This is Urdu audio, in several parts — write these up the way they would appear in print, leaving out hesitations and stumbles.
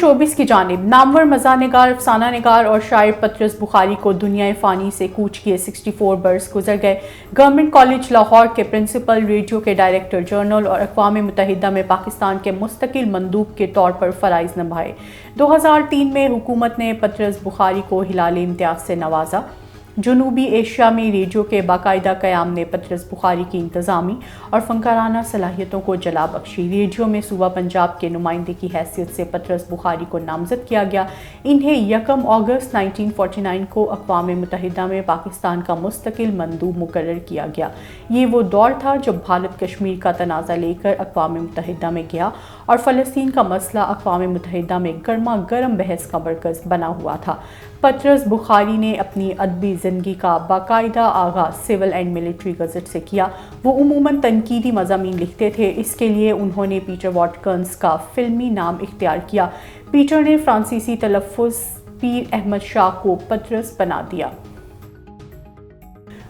شوبز کی جانب نامور مزاح نگار، افسانہ نگار اور شاعر پطرس بخاری کو دنیائے فانی سے کوچ کیے 64 برس گزر گئے۔ گورنمنٹ کالج لاہور کے پرنسپل، ریڈیو کے ڈائریکٹر جنرل اور اقوام متحدہ میں پاکستان کے مستقل مندوب کے طور پر فرائض نبھائے۔ 2003 میں حکومت نے پطرس بخاری کو ہلال امتیاز سے نوازا۔ جنوبی ایشیا میں ریڈیو کے باقاعدہ قیام نے پطرس بخاری کی انتظامی اور فنکارانہ صلاحیتوں کو جلا بخشی۔ ریڈیو میں صوبہ پنجاب کے نمائندے کی حیثیت سے پطرس بخاری کو نامزد کیا گیا۔ انہیں 1 اگست 1949 کو اقوام متحدہ میں پاکستان کا مستقل مندوب مقرر کیا گیا۔ یہ وہ دور تھا جب بھارت کشمیر کا تنازع لے کر اقوام متحدہ میں گیا اور فلسطین کا مسئلہ اقوام متحدہ میں گرما گرم بحث کا مرکز بنا ہوا تھا۔ پطرس بخاری نے اپنی ادبی زندگی کا باقاعدہ آغاز سول اینڈ ملٹری گزٹ سے کیا۔ وہ عموماً تنقیدی مضامین لکھتے تھے۔ اس کے لیے انہوں نے پیٹر واٹکنز کا فلمی نام اختیار کیا۔ پیٹر نے فرانسیسی تلفظ پیر احمد شاہ کو پطرس بنا دیا۔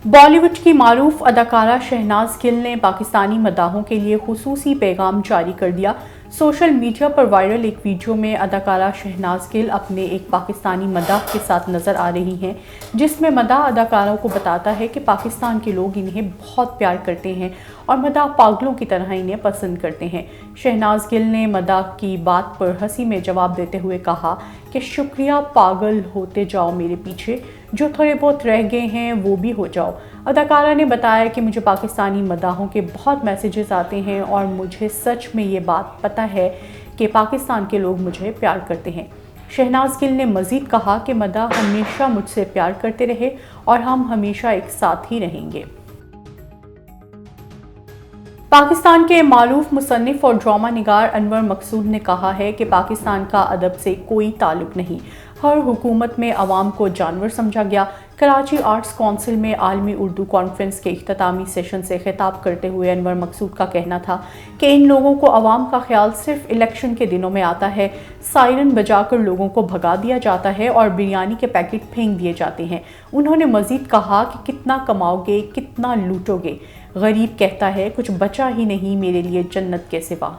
بالی ووڈ کی معروف اداکارہ شہناز گل نے پاکستانی مداحوں کے لیے خصوصی پیغام جاری کر دیا۔ سوشل میڈیا پر وائرل ایک ویڈیو میں اداکارہ شہناز گل اپنے ایک پاکستانی مداح کے ساتھ نظر آ رہی ہیں، جس میں مداح اداکاروں کو بتاتا ہے کہ پاکستان کے لوگ انہیں بہت پیار کرتے ہیں اور مداح پاگلوں کی طرح انہیں پسند کرتے ہیں۔ شہناز گل نے مداح کی بات پر ہنسی میں جواب دیتے ہوئے کہا کہ شکریہ، پاگل ہوتے جاؤ میرے پیچھے، جو تھوڑے بہت رہ گئے ہیں وہ بھی ہو جاؤ۔ اداکارہ نے بتایا کہ مجھے پاکستانی مداحوں کے بہت میسیجز آتے ہیں اور مجھے سچ میں یہ بات پتہ ہے کہ پاکستان کے لوگ مجھے پیار کرتے ہیں۔ شہناز گل نے مزید کہا کہ مداح ہمیشہ مجھ سے پیار کرتے رہے اور ہم ہمیشہ ایک ساتھ ہی رہیں گے۔ پاکستان کے معروف مصنف اور ڈرامہ نگار انور مقصود نے کہا ہے کہ پاکستان کا ادب سے کوئی تعلق نہیں، ہر حکومت میں عوام کو جانور سمجھا گیا۔ کراچی آرٹس کونسل میں عالمی اردو کانفرنس کے اختتامی سیشن سے خطاب کرتے ہوئے انور مقصود کا کہنا تھا کہ ان لوگوں کو عوام کا خیال صرف الیکشن کے دنوں میں آتا ہے، سائرن بجا کر لوگوں کو بھگا دیا جاتا ہے اور بریانی کے پیکٹ پھینک دیے جاتے ہیں۔ انہوں نے مزید کہا کہ کتنا کماؤ گے، کتنا لوٹو گے، غریب کہتا ہے کچھ بچا ہی نہیں میرے لیے جنت کے سوا۔